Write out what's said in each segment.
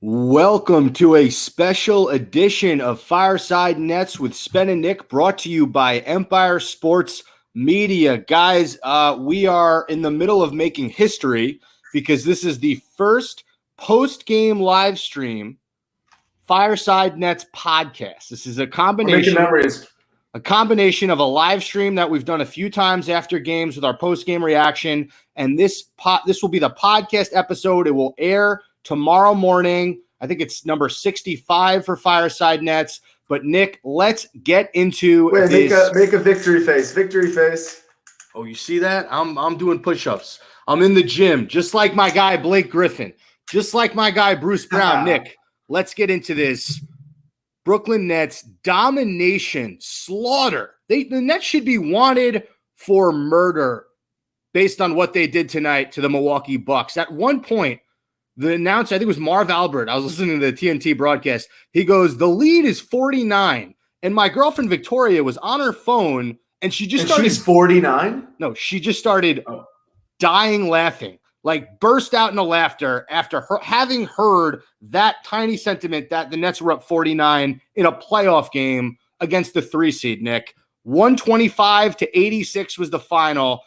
Welcome to a special edition of Fireside Nets with Spen and Nick, brought to you by Empire Sports Media. Guys, we are in the middle of making history because this is the first post-game live stream Fireside Nets podcast. This is a combination of a live stream that we've done a few times after games with our post-game reaction, and this will be the podcast episode. It will air tomorrow morning. I think it's number 65 for Fireside Nets. But Nick, let's get into this. Make a victory face. Victory face. Oh, you see that? I'm doing push-ups. I'm in the gym, just like my guy Blake Griffin, just like my guy Bruce Brown. Nick, let's get into this. Brooklyn Nets domination, slaughter. The Nets should be wanted for murder based on what they did tonight to the Milwaukee Bucks. At one point, the announcer, I think it was Marv Albert, I was listening to the TNT broadcast. He goes, the lead is 49. And my girlfriend Victoria was on her phone, and she just started. She's 49? No, she just started dying laughing, like burst out into laughter after having heard that tiny sentiment that the Nets were up 49 in a playoff game against the 3 seed, Nick. 125-86 was the final.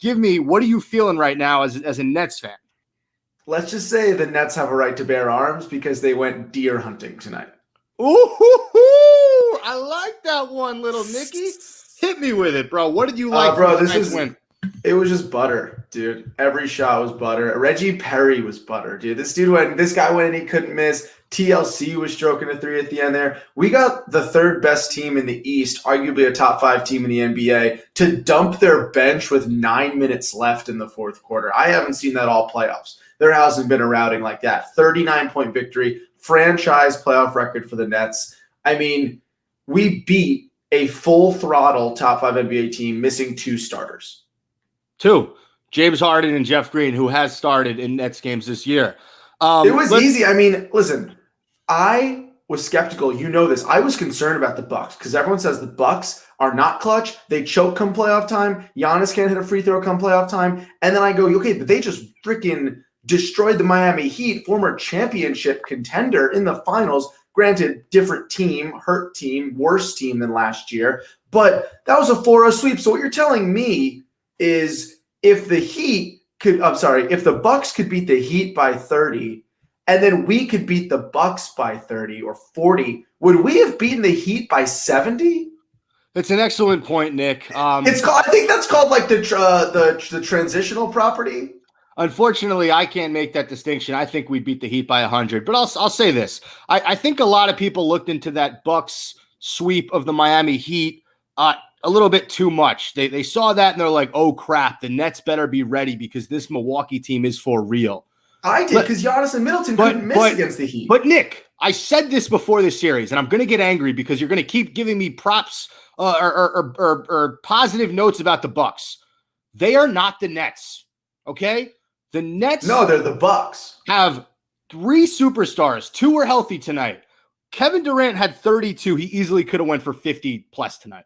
Give me, what are you feeling right now as a Nets fan? Let's just say the Nets have a right to bear arms because they went deer hunting tonight. Ooh, I like that one, little Nicky. Hit me with it, bro. What did you like? Bro, it was just butter, dude. Every shot was butter. Reggie Perry was butter, dude. This guy went and he couldn't miss. TLC was stroking a 3 at the end there. We got the third best team in the East, arguably a top 5 team in the NBA, to dump their bench with 9 minutes left in the fourth quarter. I haven't seen that all playoffs. There hasn't been a routing like that. 39-point victory, franchise playoff record for the Nets. I mean, we beat a full throttle top 5 NBA team missing 2 starters. 2, James Harden and Jeff Green, who has started in Nets games this year. It was easy. I mean, listen, I was skeptical. You know this. I was concerned about the Bucks because everyone says the Bucks are not clutch. They choke come playoff time. Giannis can't hit a free throw come playoff time. And then I go, okay, but they just freaking destroyed the Miami Heat, former championship contender in the finals. Granted, different team, hurt team, worse team than last year. But that was a 4-0 sweep. So what you're telling me is if the Bucks could beat the Heat by 30, and then we could beat the Bucks by 30 or 40, would we have beaten the Heat by 70? It's an excellent point, Nick. I think that's called like the transitional property. Unfortunately, I can't make that distinction. I think we beat the Heat by 100. But I'll say this. I think a lot of people looked into that Bucks sweep of the Miami Heat a little bit too much. They saw that and they're like, oh, crap, the Nets better be ready because this Milwaukee team is for real. I did because Giannis and Middleton couldn't miss against the Heat. But, Nick, I said this before this series, and I'm going to get angry because you're going to keep giving me props or positive notes about the Bucks. They are not the Nets, okay? The Nets they're the Bucks. Have 3 superstars. 2 were healthy tonight. Kevin Durant had 32. He easily could have went for 50 plus tonight.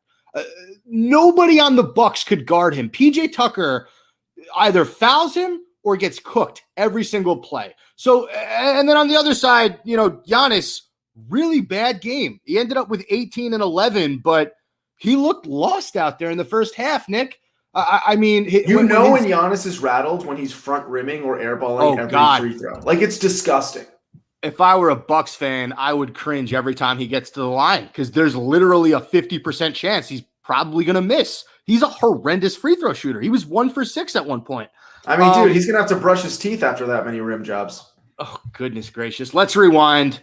Nobody on the Bucks could guard him. PJ Tucker either fouls him or gets cooked every single play. So, and then on the other side, Giannis, really bad game. He ended up with 18 and 11, but he looked lost out there in the first half, Nick. I mean, when Giannis is rattled when he's front rimming or airballing every free throw. Like, it's disgusting. If I were a Bucks fan, I would cringe every time he gets to the line because there's literally a 50% chance he's probably going to miss. He's a horrendous free throw shooter. He was 1 for 6 at one point. I mean, dude, he's going to have to brush his teeth after that many rim jobs. Oh, goodness gracious. Let's rewind.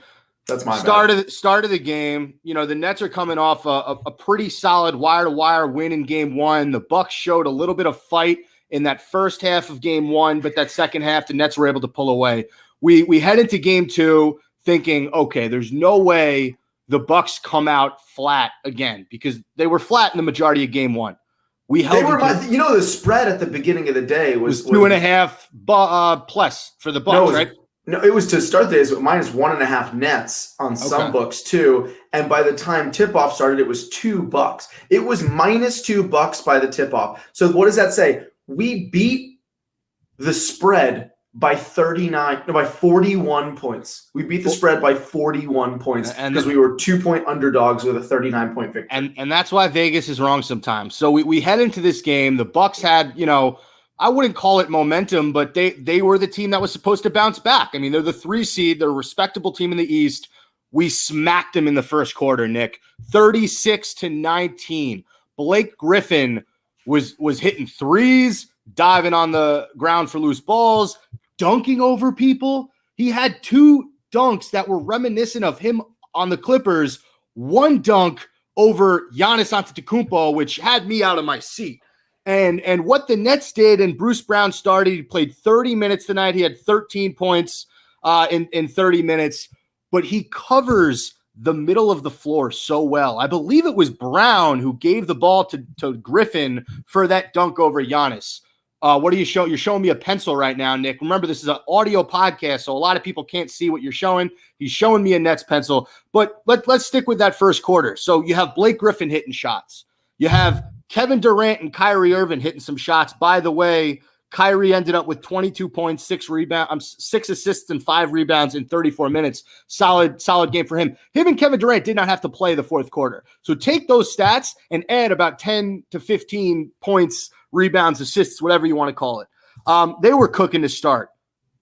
That's my start of the game. The Nets are coming off a pretty solid wire-to-wire win in Game 1. The Bucks showed a little bit of fight in that first half of Game 1, but that second half, the Nets were able to pull away. We head into Game 2 thinking, okay, there's no way the Bucks come out flat again because they were flat in the majority of Game 1. The spread at the beginning of the day was 2.5 plus for the Bucks, right? No, it was to start the day, minus 1.5 Nets on some books too. And by the time tip-off started, it was $2. It was minus $2 by the tip-off. So what does that say? We beat the spread by 41 points. We beat the spread by 41 points because we were 2-point underdogs with a 39-point victory. And that's why Vegas is wrong sometimes. So we head into this game. The Bucks had, I wouldn't call it momentum, but they were the team that was supposed to bounce back. I mean, they're the 3 seed. They're a respectable team in the East. We smacked them in the first quarter, Nick, 36-19. Blake Griffin was hitting threes, diving on the ground for loose balls, dunking over people. He had 2 dunks that were reminiscent of him on the Clippers. One dunk over Giannis Antetokounmpo, which had me out of my seat. And what the Nets did, and Bruce Brown started, he played 30 minutes tonight. He had 13 points in 30 minutes, but he covers the middle of the floor so well. I believe it was Brown who gave the ball to Griffin for that dunk over Giannis. What are you showing? You're showing me a pencil right now, Nick. Remember, this is an audio podcast, so a lot of people can't see what you're showing. He's showing me a Nets pencil. But let's stick with that first quarter. So you have Blake Griffin hitting shots. You have Kevin Durant and Kyrie Irving hitting some shots. By the way, Kyrie ended up with 22 points, 6 assists, and 5 rebounds in 34 minutes. Solid game for him. Him and Kevin Durant did not have to play the fourth quarter. So take those stats and add about 10 to 15 points, rebounds, assists, whatever you want to call it. They were cooking to start.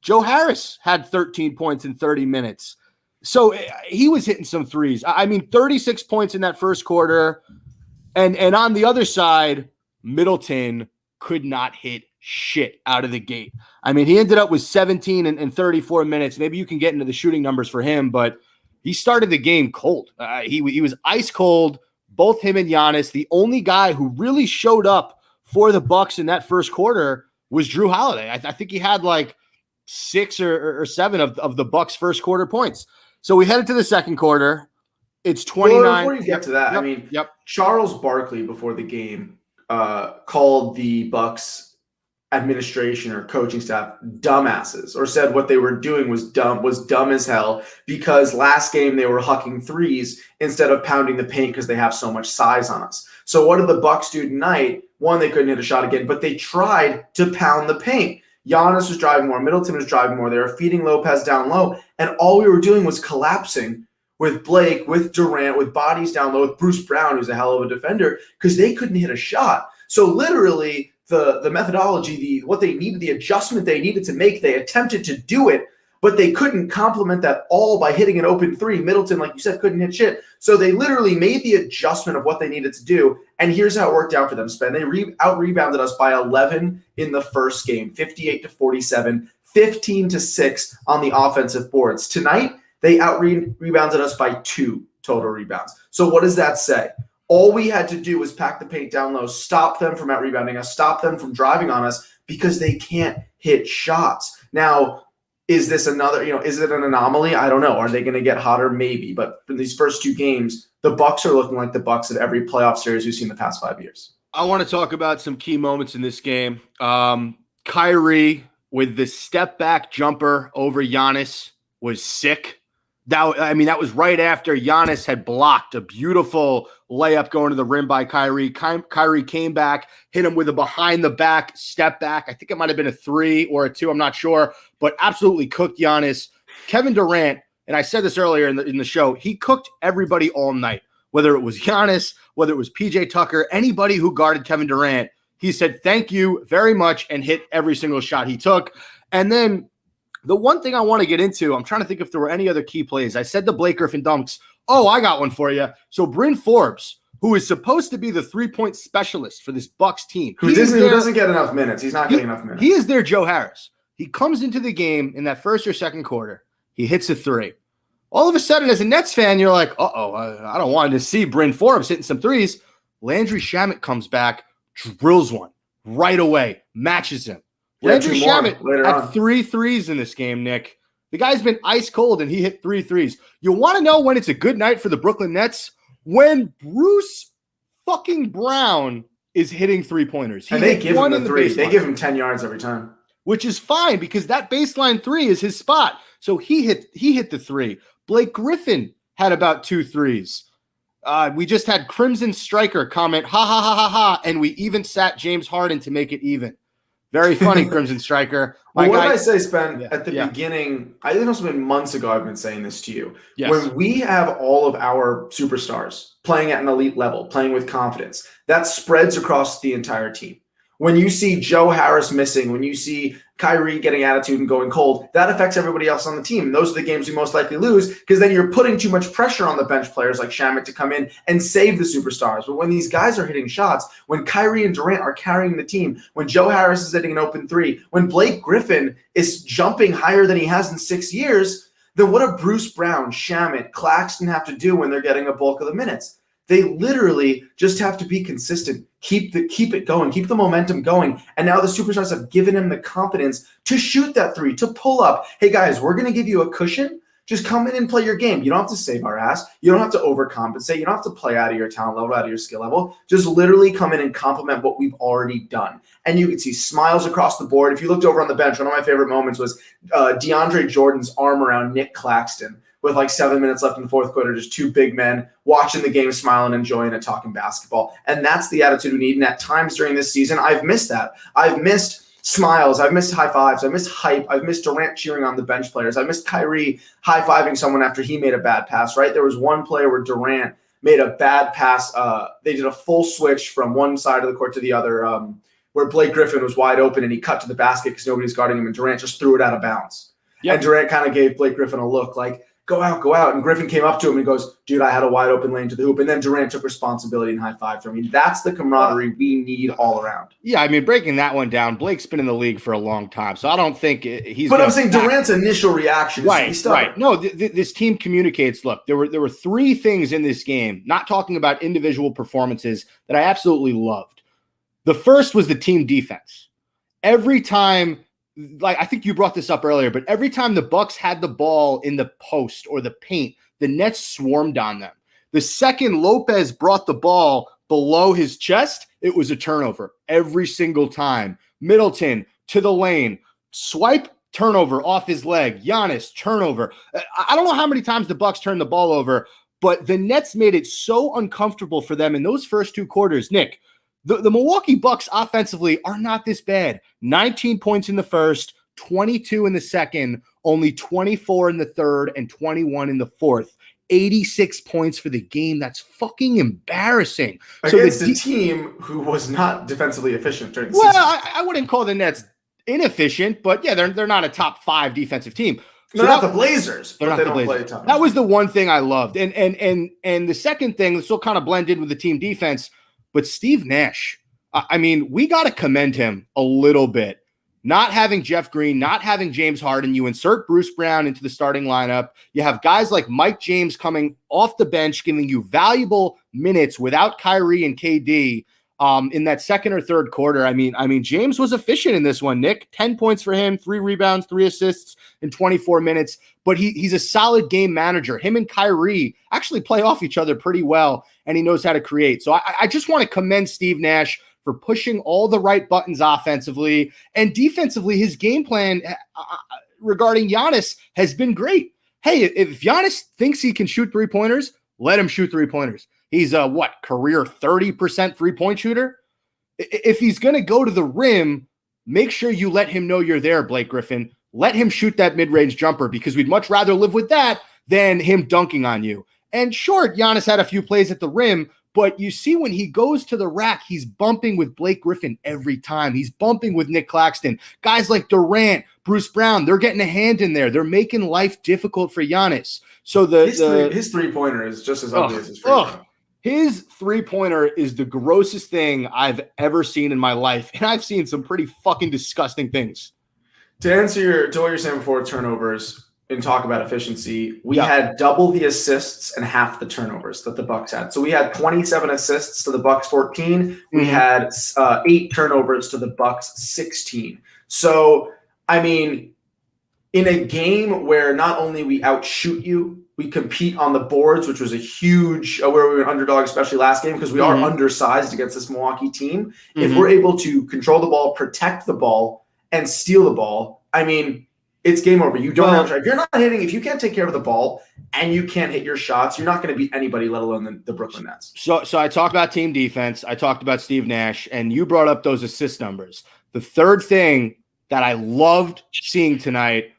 Joe Harris had 13 points in 30 minutes. So he was hitting some threes. 36 points in that first quarter. And on the other side, Middleton could not hit shit out of the gate. He ended up with 17 in 34 minutes. Maybe you can get into the shooting numbers for him, but he started the game cold. He was ice cold, both him and Giannis. The only guy who really showed up for the Bucks in that first quarter was Drew Holiday. I think he had like 6 or 7 of the Bucks' first quarter points. So we headed to the second quarter. It's 29. Well, before you get to that, Charles Barkley before the game called the Bucks administration or coaching staff dumbasses, or said what they were doing was dumb as hell, because last game they were hucking threes instead of pounding the paint because they have so much size on us. So what did the Bucks do tonight? One, they couldn't hit a shot again, but they tried to pound the paint. Giannis was driving more. Middleton was driving more. They were feeding Lopez down low, and all we were doing was collapsing with Blake, with Durant, with bodies down low, with Bruce Brown, who's a hell of a defender, because they couldn't hit a shot. So literally the methodology, what they needed, the adjustment they needed to make, they attempted to do it, but they couldn't complement that all by hitting an open 3. Middleton, like you said, couldn't hit shit. So they literally made the adjustment of what they needed to do, and here's how it worked out for them, Spen. They out-rebounded us by 11 in the first game, 58-47, 15-6 on the offensive boards. Tonight, they out-rebounded us by 2 total rebounds. So what does that say? All we had to do was pack the paint down low, stop them from out-rebounding us, stop them from driving on us, because they can't hit shots. Now, is this another, is it an anomaly? I don't know. Are they going to get hotter? Maybe. But in these first 2 games, the Bucks are looking like the Bucks of every playoff series we've seen the past 5 years. I want to talk about some key moments in this game. Kyrie with the step-back jumper over Giannis was sick. That was right after Giannis had blocked a beautiful layup going to the rim by Kyrie. Kyrie came back, hit him with a behind-the-back step back. I think it might have been a 3 or a 2. I'm not sure, but absolutely cooked Giannis. Kevin Durant, and I said this earlier in the show, he cooked everybody all night, whether it was Giannis, whether it was PJ Tucker, anybody who guarded Kevin Durant. He said, thank you very much, and hit every single shot he took. And then the one thing I want to get into, I'm trying to think if there were any other key plays. I said the Blake Griffin dunks. Oh, I got one for you. So Bryn Forbes, who is supposed to be the 3-point specialist for this Bucks team. Who doesn't get enough minutes. He's not getting enough minutes. He is their Joe Harris. He comes into the game in that first or second quarter. He hits a 3. All of a sudden, as a Nets fan, you're like, I don't want to see Bryn Forbes hitting some threes. Landry Shamet comes back, drills one right away, matches him. Landry Shamet had 3 threes in this game, Nick. The guy's been ice cold, and he hit 3 threes. You want to know when it's a good night for the Brooklyn Nets? When Bruce fucking Brown is hitting 3-pointers. And they give him the 3. They give him 10 yards every time. Which is fine, because that baseline 3 is his spot. So he hit the 3. Blake Griffin had about 2 threes. We just had Crimson Striker comment, ha, ha, ha, ha, ha, and we even sat James Harden to make it even. Very funny, Crimson Striker. Well, what did I say, Spen, at the yeah. beginning? I think it's been months ago I've been saying this to you. Yes. When we have all of our superstars playing at an elite level, playing with confidence, that spreads across the entire team. When you see Joe Harris missing, when you see Kyrie getting attitude and going cold, that affects everybody else on the team. And those are the games we most likely lose because then you're putting too much pressure on the bench players like Shamet to come in and save the superstars. But when these guys are hitting shots, when Kyrie and Durant are carrying the team, when Joe Harris is hitting an open three, when Blake Griffin is jumping higher than he has in 6 years, then what do Bruce Brown, Shamet, Claxton have to do when they're getting a bulk of the minutes? They literally just have to be consistent, keep it going, keep the momentum going. And now the superstars have given him the confidence to shoot that three, to pull up. Hey, guys, we're going to give you a cushion. Just come in and play your game. You don't have to save our ass. You don't have to overcompensate. You don't have to play out of your talent level, out of your skill level. Just literally come in and complement what we've already done. And you can see smiles across the board. If you looked over on the bench, one of my favorite moments was DeAndre Jordan's arm around Nick Claxton. With like 7 minutes left in the fourth quarter, just two big men watching the game, smiling, enjoying it, talking basketball. And that's the attitude we need. And at times during this season, I've missed that. I've missed smiles. I've missed high fives. I've missed hype. I've missed Durant cheering on the bench players. I missed Kyrie high-fiving someone after he made a bad pass, right? There was one play where Durant made a bad pass. They did a full switch from one side of the court to the other where Blake Griffin was wide open and he cut to the basket because nobody's guarding him, and Durant just threw it out of bounds. Yep. And Durant kind of gave Blake Griffin a look like, go out. And Griffin came up to him and goes, dude, I had a wide open lane to the hoop. And then Durant took responsibility and high-fived him. I mean, that's the camaraderie we need all around. Yeah, I mean, breaking that one down, Blake's been in the league for a long time, so I don't think he's. But I'm saying Durant's initial reaction is to be stubborn. Right. No, this team communicates. Look, there were three things in this game, not talking about individual performances, that I absolutely loved. The first was the team defense. Every time, like I think you brought this up earlier, but every time the Bucks had the ball in the post or the paint, the Nets swarmed on them. The second Lopez brought the ball below his chest, it was a turnover every single time. Middleton to the lane, swipe, turnover off his leg. Giannis, turnover. I don't know how many times the Bucks turned the ball over, but the Nets made it so uncomfortable for them in those first two quarters. Nick, the Milwaukee Bucks offensively are not this bad. 19 points in the first, 22 in the second, only 24 in the third, and 21 in the fourth. 86 points for the game. That's fucking embarrassing. Against a team who was not defensively efficient during the season. Well, I wouldn't call the Nets inefficient, but yeah, they're not a top 5 defensive team. So they're not the Blazers. They're not the Blazers. That was the one thing I loved. And the second thing, still kind of blended with the team defense, but Steve Nash, I mean, we got to commend him a little bit. Not having Jeff Green, not having James Harden, you insert Bruce Brown into the starting lineup. You have guys like Mike James coming off the bench, giving you valuable minutes without Kyrie and KD in that second or third quarter. I mean, James was efficient in this one, Nick. 10 points for him, 3 rebounds, 3 assists in 24 minutes. But he's a solid game manager. Him and Kyrie actually play off each other pretty well, and he knows how to create. So I just want to commend Steve Nash for pushing all the right buttons offensively and defensively. His game plan regarding Giannis has been great. Hey, if Giannis thinks he can shoot 3-pointers, let him shoot 3-pointers. He's a career 30% 3-point shooter? If he's going to go to the rim, make sure you let him know you're there, Blake Griffin. Let him shoot that mid-range jumper, because we'd much rather live with that than him dunking on you. And sure, Giannis had a few plays at the rim, but you see when he goes to the rack, he's bumping with Blake Griffin every time. He's bumping with Nick Claxton. Guys like Durant, Bruce Brown, they're getting a hand in there. They're making life difficult for Giannis. So his three-pointer is just as ugly as his free-throw. His three-pointer is the grossest thing I've ever seen in my life, and I've seen some pretty fucking disgusting things. To answer to what you're saying before turnovers and talk about efficiency, we had double the assists and half the turnovers that the Bucks had. So we had 27 assists to the Bucks 14. We had 8 turnovers to the Bucks 16. So, I mean, in a game where not only we outshoot you, we compete on the boards, which was a huge where we were an underdog, especially last game, because we are undersized against this Milwaukee team. If we're able to control the ball, protect the ball, and steal the ball, I mean, it's game over. You don't have to try. If you're not hitting, if you can't take care of the ball and you can't hit your shots, you're not going to beat anybody, let alone the Brooklyn Nets. So I talked about team defense. I talked about Steve Nash, and you brought up those assist numbers. The third thing that I loved seeing tonight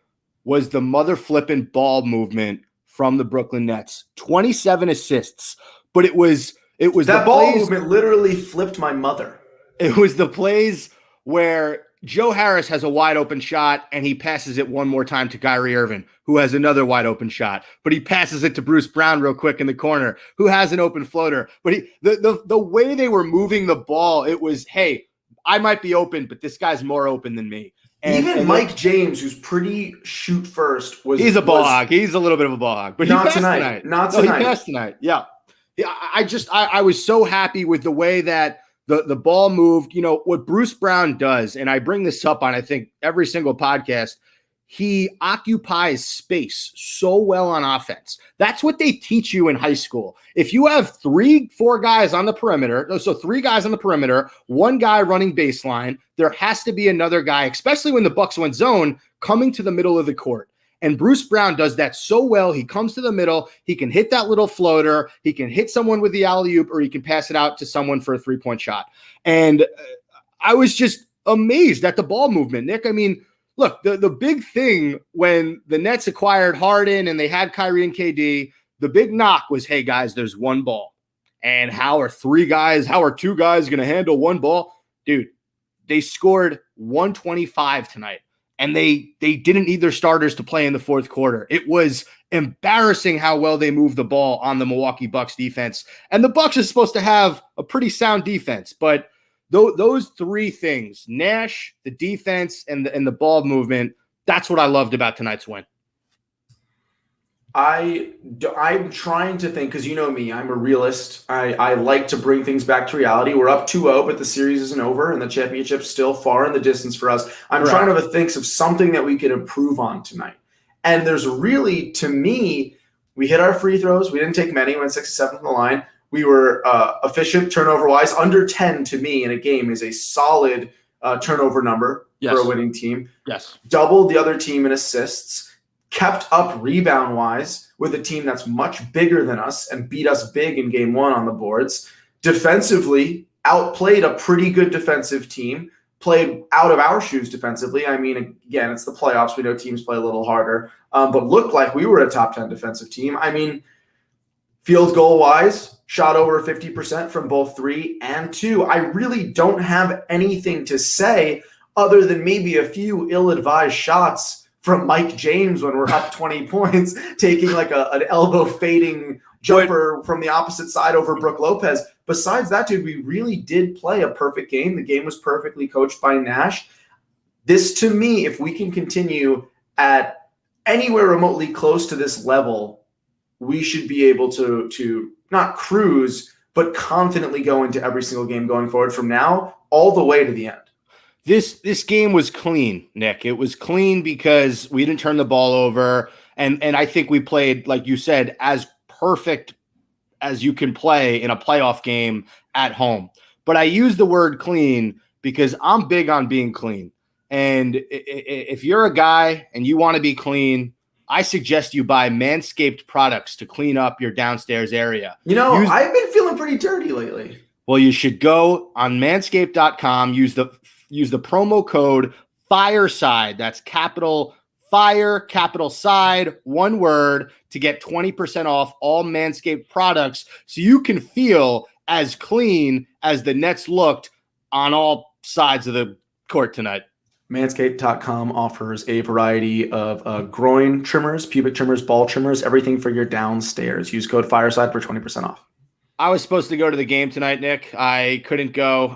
was the mother flipping ball movement from the Brooklyn Nets. 27 assists, but it was that ball movement literally flipped my mother. It was the plays where Joe Harris has a wide open shot and he passes it one more time to Kyrie Irving, who has another wide open shot, but he passes it to Bruce Brown real quick in the corner, who has an open floater. But the way they were moving the ball, it was, hey, I might be open, but this guy's more open than me. And Mike James, who's pretty shoot first, he's a ball hog. He's a little bit of a ball hog, but not tonight. Not tonight. He passed tonight. Yeah. I was so happy with the way that the ball moved. You know, what Bruce Brown does, and I bring this up on, I think, every single podcast, he occupies space so well on offense. That's what they teach you in high school. If you have 3-4 guys on the perimeter, so 3 guys on the perimeter, 1 guy running baseline, there has to be another guy, especially when the Bucks went zone, coming to the middle of the court. And Bruce Brown does that so well. He comes to the middle. He can hit that little floater. He can hit someone with the alley-oop, or he can pass it out to someone for a 3-point shot. And I was just amazed at the ball movement, Nick. I mean, look, the big thing when the Nets acquired Harden and they had Kyrie and KD, the big knock was, hey, guys, there's 1 ball. And how are 2 guys going to handle 1 ball? Dude, they scored 125 tonight. And they didn't need their starters to play in the fourth quarter. It was embarrassing how well they moved the ball on the Milwaukee Bucks defense. And the Bucks are supposed to have a pretty sound defense. But those 3 things, Nash, the defense, and the ball movement, that's what I loved about tonight's win. I'm trying to think, because you know me, I'm a realist. I like to bring things back to reality. We're up 2-0, but the series isn't over, and the championship's still far in the distance for us. I'm trying to think of something that we could improve on tonight. And there's really, to me, we hit our free throws. We didn't take many. We went 6-7 from the line. We were efficient turnover-wise. Under 10, to me, in a game is a solid turnover number for a winning team. Yes. Doubled the other team in assists. Kept up rebound-wise with a team that's much bigger than us and beat us big in game 1 on the boards. Defensively, outplayed a pretty good defensive team, played out of our shoes defensively. I mean, again, it's the playoffs. We know teams play a little harder, but looked like we were a top 10 defensive team. I mean, field goal-wise, shot over 50% from both 3 and 2. I really don't have anything to say other than maybe a few ill-advised shots from Mike James when we're up 20 points, taking like an elbow fading jumper from the opposite side over Brook Lopez. Besides that, dude, we really did play a perfect game. The game was perfectly coached by Nash. This, to me, if we can continue at anywhere remotely close to this level, we should be able to not cruise, but confidently go into every single game going forward from now all the way to the end. This game was clean, Nick. It was clean because we didn't turn the ball over, and I think we played, like you said, as perfect as you can play in a playoff game at home. But I use the word clean because I'm big on being clean. And if you're a guy and you want to be clean, I suggest you buy Manscaped products to clean up your downstairs area. You know, I've been feeling pretty dirty lately. Well, you should go on manscaped.com, use the promo code Fireside. That's capital Fire, capital Side, one word, to get 20% off all Manscaped products so you can feel as clean as the Nets looked on all sides of the court tonight. Manscaped.com offers a variety of groin trimmers, pubic trimmers, ball trimmers, everything for your downstairs. Use code Fireside for 20% off. I was supposed to go to the game tonight, Nick. I couldn't go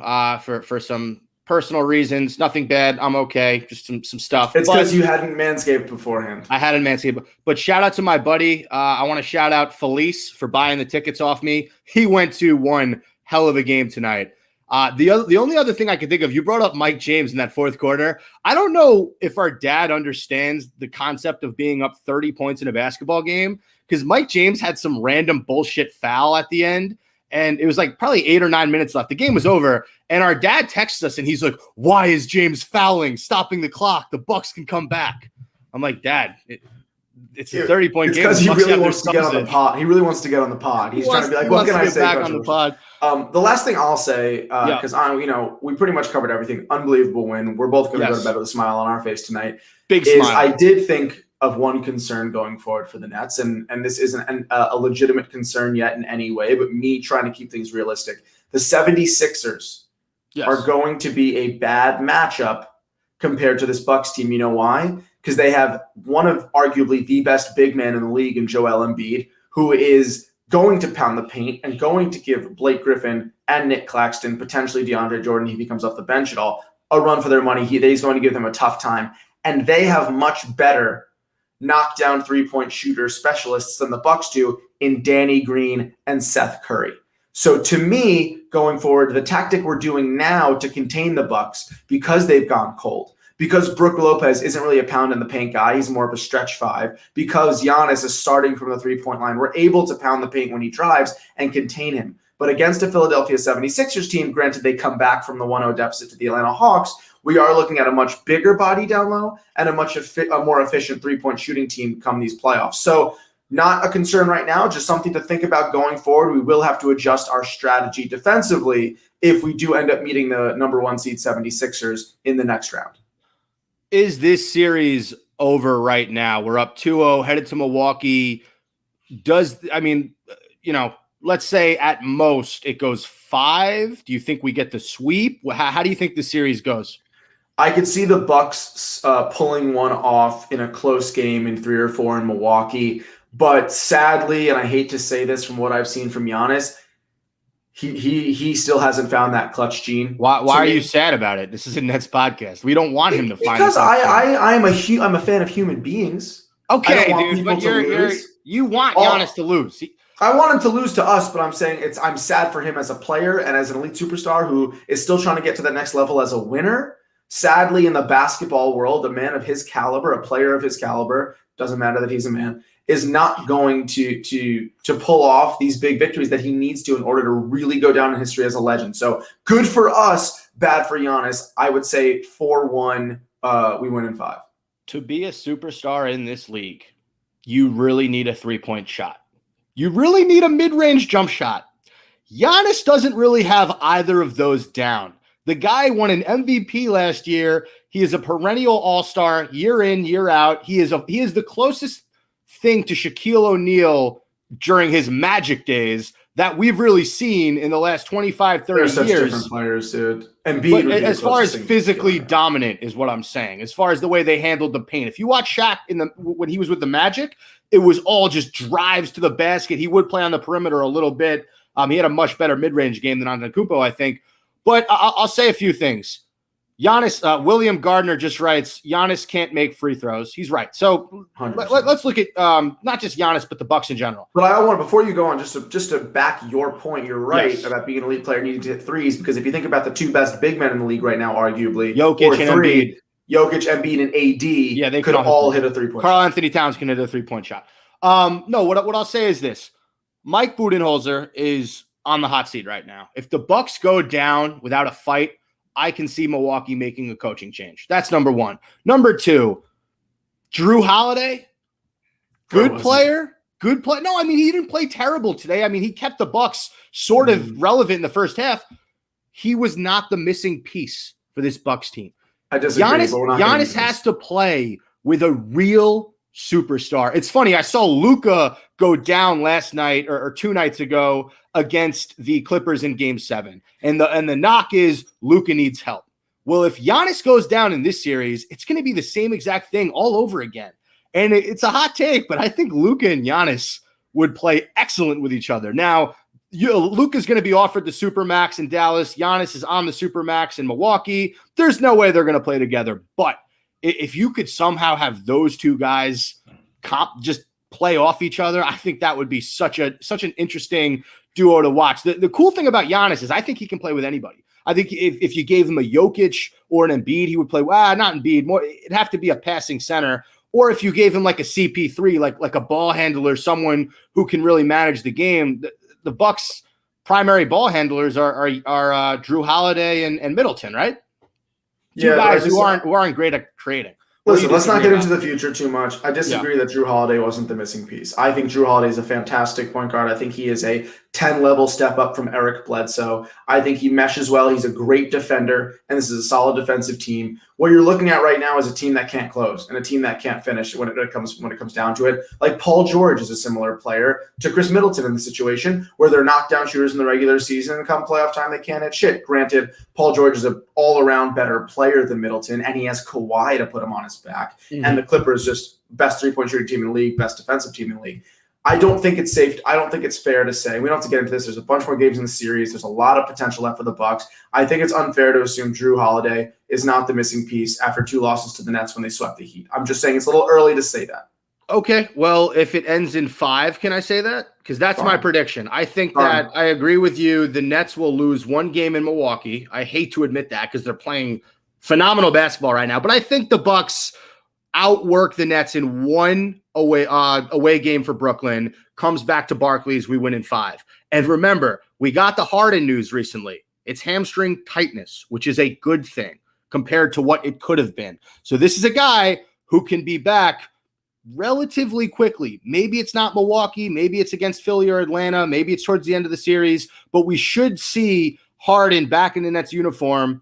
for some personal reasons. Nothing bad. I'm okay. Just some stuff. It's because you hadn't Manscaped beforehand. I hadn't Manscaped. But shout out to my buddy. I want to shout out Felice for buying the tickets off me. He went to one hell of a game tonight. The only other thing I could think of, you brought up Mike James in that fourth quarter. I don't know if our dad understands the concept of being up 30 points in a basketball game, because Mike James had some random bullshit foul at the end, and it was like probably 8 or 9 minutes left. The game was over, and our dad texts us, and he's like, "Why is James fouling? Stopping the clock. The Bucks can come back." I'm like, "Dad, It's a 30-point it's game. because he really wants to get on the pod. He really wants to get on the pod. He's trying to be like, what can I say? Back on the pod. The last thing I'll say, because we pretty much covered everything. Unbelievable win. We're both going to go to bed with a smile on our face tonight. Big smile. I did think of one concern going forward for the Nets, and this isn't a legitimate concern yet in any way, but me trying to keep things realistic. The 76ers are going to be a bad matchup compared to this Bucks team. You know why? Because they have one of arguably the best big man in the league in Joel Embiid, who is going to pound the paint and going to give Blake Griffin and Nick Claxton, potentially DeAndre Jordan, if he comes off the bench at all, a run for their money. He's going to give them a tough time. And they have much better knockdown three-point shooter specialists than the Bucks do in Danny Green and Seth Curry. So to me, going forward, the tactic we're doing now to contain the Bucks, because they've gone cold, because Brook Lopez isn't really a pound in the paint guy, he's more of a stretch five, because Giannis is starting from the three-point line, we're able to pound the paint when he drives and contain him. But against a Philadelphia 76ers team, granted they come back from the 1-0 deficit to the Atlanta Hawks, we are looking at a much bigger body down low and a more efficient three-point shooting team come these playoffs. So not a concern right now, just something to think about going forward. We will have to adjust our strategy defensively if we do end up meeting the number 1 seed 76ers in the next round. Is this series over right now? We're up 2-0, headed to Milwaukee. Let's say at most it goes 5. Do you think we get the sweep? How do you think the series goes? I could see the Bucks pulling one off in a close game in 3 or 4 in Milwaukee. But sadly, and I hate to say this from what I've seen from Giannis, he still hasn't found that clutch gene. Why are you sad about it? This is a Nets podcast. We don't want him to find it. Because I'm a fan of human beings. Okay, dude, but you want Giannis to lose. I want him to lose to us, but I'm saying I'm sad for him as a player and as an elite superstar who is still trying to get to the next level as a winner. Sadly, in the basketball world, a man of his caliber, a player of his caliber, doesn't matter that he's a man, is not going to pull off these big victories that he needs to in order to really go down in history as a legend. So good for us, bad for Giannis. I would say 4-1, we win in 5. To be a superstar in this league, you really need a three-point shot. You really need a mid-range jump shot. Giannis doesn't really have either of those down. The guy won an MVP last year. He is a perennial all-star year in, year out. He is the closest thing to Shaquille O'Neal during his Magic days that we've really seen in the last 25, 30 years. They're such different players, dude. But as far as physically dominant is what I'm saying. As far as the way they handled the paint. If you watch Shaq when he was with the Magic, it was all just drives to the basket. He would play on the perimeter a little bit. He had a much better mid-range game than Antetokounmpo, I think. But I'll say a few things. Giannis, William Gardner just writes, Giannis can't make free throws. He's right. So let's look at not just Giannis, but the Bucks in general. But I want, before you go on, just to back your point, you're right about being an elite player needing to hit threes, because if you think about the 2 best big men in the league right now, arguably, Jokic and Embiid. Jokic, Embiid, and AD, they could all hit a three-point shot. Karl Anthony Towns can hit a three-point shot. No, what I'll say is this. Mike Budenholzer is on the hot seat right now. If the Bucks go down without a fight, I can see Milwaukee making a coaching change. That's number 1. Number 2, Drew Holiday, good player. No, I mean, he didn't play terrible today. I mean, he kept the Bucks sort of relevant in the first half. He was not the missing piece for this Bucks team. I disagree. Giannis has to play with a real superstar. It's funny. I saw Luka go down last night or 2 nights ago against the Clippers in Game 7. And the knock is Luka needs help. Well, if Giannis goes down in this series, it's going to be the same exact thing all over again. And it's a hot take, but I think Luka and Giannis would play excellent with each other. Now, Luka's going to be offered the Supermax in Dallas. Giannis is on the Supermax in Milwaukee. There's no way they're going to play together. But if you could somehow have those 2 guys just play off each other, I think that would be such an interesting duo to watch. The cool thing about Giannis is I think he can play with anybody. I think if you gave him a Jokic or an Embiid, he would play, not Embiid, more, it'd have to be a passing center. Or if you gave him like a CP3, like a ball handler, someone who can really manage the game. The Bucks' primary ball handlers are Drew Holiday and Middleton, right? 2 guys who aren't great at creating. Listen, let's not get into the future too much. I disagree that Drew Holiday wasn't the missing piece. I think Drew Holiday is a fantastic point guard. I think he is a 10-level step up from Eric Bledsoe. I think he meshes well. He's a great defender, and this is a solid defensive team. What you're looking at right now is a team that can't close and a team that can't finish when it comes down to it. Like Paul George is a similar player to Chris Middleton in the situation where they're knockdown shooters in the regular season and come playoff time they can't hit shit. Granted, Paul George is an all-around better player than Middleton, and he has Kawhi to put him on his back. Mm-hmm. And the Clippers just best three-point shooting team in the league, best defensive team in the league. I don't think it's safe. I don't think it's fair to say. We don't have to get into this. There's a bunch more games in the series. There's a lot of potential left for the Bucks. I think it's unfair to assume Drew Holiday is not the missing piece after 2 losses to the Nets when they swept the Heat. I'm just saying it's a little early to say that. Okay, well, if it ends in 5, can I say that? Because that's my prediction. I think that I agree with you. The Nets will lose 1 game in Milwaukee. I hate to admit that because they're playing phenomenal basketball right now. But I think the Bucks outwork the Nets in 1 away game for Brooklyn, comes back to Barclays, we win in 5. And remember, we got the Harden news recently. It's hamstring tightness, which is a good thing compared to what it could have been. So this is a guy who can be back relatively quickly. Maybe it's not Milwaukee, maybe it's against Philly or Atlanta, maybe it's towards the end of the series, but we should see Harden back in the Nets uniform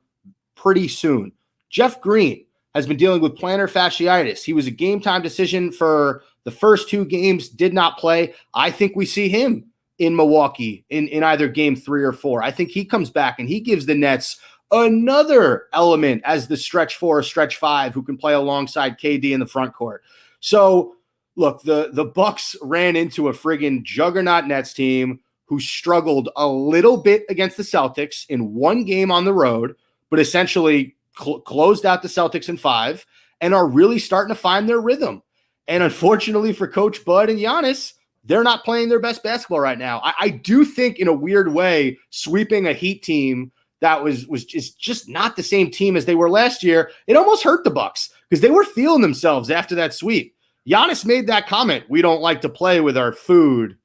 pretty soon. Jeff Green has been dealing with plantar fasciitis. He was a game-time decision for the first 2 games, did not play. I think we see him in Milwaukee in either game 3 or 4. I think he comes back and he gives the Nets another element as the stretch 4, stretch 5 who can play alongside KD in the front court. So, look, the Bucks ran into a friggin' juggernaut Nets team who struggled a little bit against the Celtics in 1 game on the road, but essentially closed out the Celtics in 5 and are really starting to find their rhythm. And unfortunately for Coach Bud and Giannis, they're not playing their best basketball right now. I do think in a weird way, sweeping a Heat team that was just not the same team as they were last year, it almost hurt the Bucks because they were feeling themselves after that sweep. Giannis made that comment, we don't like to play with our food.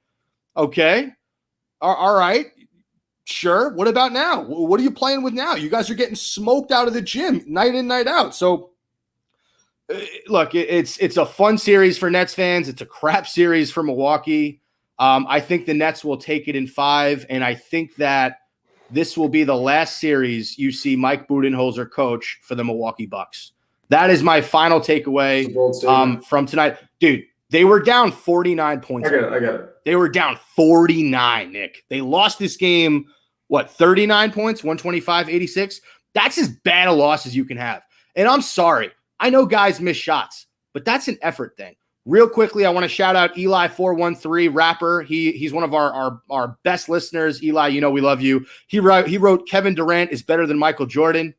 Okay. All right. Sure. What about now? What are you playing with now? You guys are getting smoked out of the gym night in, night out. So, look, it's a fun series for Nets fans. It's a crap series for Milwaukee. I think the Nets will take it in 5, and I think that this will be the last series you see Mike Budenholzer coach for the Milwaukee Bucks. That is my final takeaway from tonight. Dude, they were down 49 points. I get it. They were down 49, Nick. They lost this game, 39 points, 125-86? That's as bad a loss as you can have. And I'm sorry. I know guys miss shots, but that's an effort thing. Real quickly, I want to shout out Eli413, rapper. He's one of our best listeners. Eli, you know we love you. He wrote Kevin Durant is better than Michael Jordan.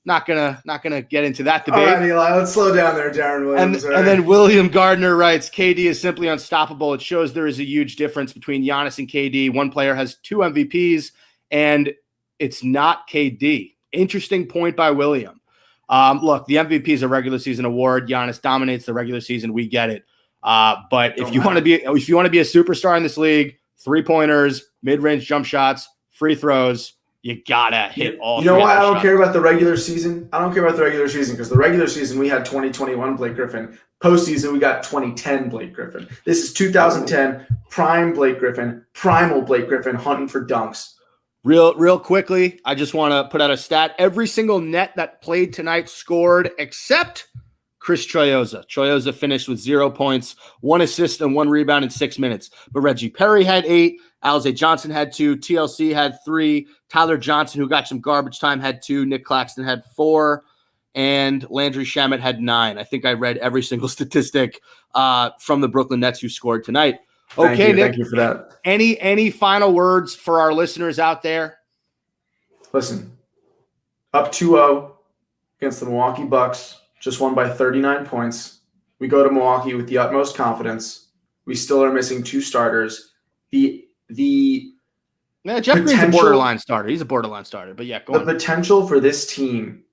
Not gonna get into that debate. All right, Eli, let's slow down there, Darren Williams. And then William Gardner writes, KD is simply unstoppable. It shows there is a huge difference between Giannis and KD. One player has 2 MVPs, and it's not KD. Interesting point by William. Look, the MVP is a regular season award. Giannis dominates the regular season. We get it. But if you want to be a superstar in this league, 3-pointers, mid-range jump shots, free throws, you gotta hit all. You know why I don't care about the regular season? I don't care about the regular season because the regular season we had 2021 Blake Griffin. Postseason we got 2010 Blake Griffin. This is 2010 prime Blake Griffin, primal Blake Griffin hunting for dunks. Real quickly, I just want to put out a stat. Every single net that played tonight scored except Chris Troyoza. Troyoza finished with 0 points, 1 assist, and 1 rebound in 6 minutes. But Reggie Perry had 8. Alize Johnson had 2. TLC had 3. Tyler Johnson, who got some garbage time, had 2. Nick Claxton had 4. And Landry Shamet had 9. I think I read every single statistic from the Brooklyn Nets who scored tonight. Okay, Nick. Thank you for that. Any final words for our listeners out there? Listen, up 2-0 against the Milwaukee Bucks, just won by 39 points. We go to Milwaukee with the utmost confidence. We still are missing 2 starters. Jeff Green's a borderline starter. He's a borderline starter, but yeah, go on. The potential for this team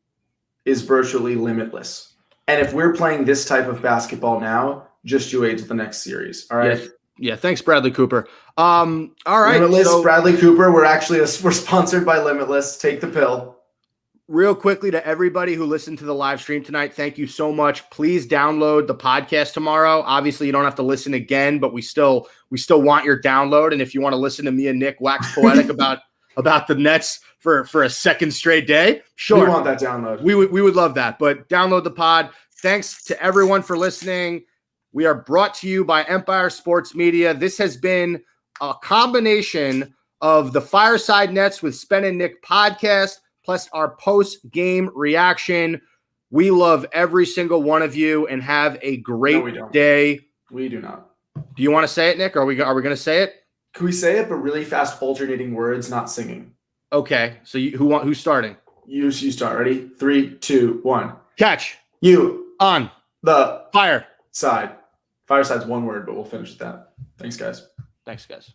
is virtually limitless. And if we're playing this type of basketball now, just you wait to the next series. All right. Yeah. Thanks, Bradley Cooper. All right. Limitless, Bradley Cooper. We're sponsored by Limitless. Take the pill. real quickly to everybody who listened to the live stream tonight, thank you so much. Please download the podcast tomorrow. Obviously, you don't have to listen again, but we still want your download. And if you want to listen to me and Nick wax poetic about the Nets for a second straight day, sure. We want that download. We would love that. But download the pod. Thanks to everyone for listening. We are brought to you by Empire Sports Media. This has been a combination of the Fireside Nets with Spen and Nick podcast, plus our post-game reaction. We love every single one of you and have a great day. We do not. Do you want to say it, Nick? Are we going to say it? Can we say it, but really fast alternating words, not singing? Okay. So who's starting? You start. Ready? 3, 2, 1. Catch. You. On. The. Fire. Side. Fireside's one word, but we'll finish with that. Thanks, guys. Thanks, guys.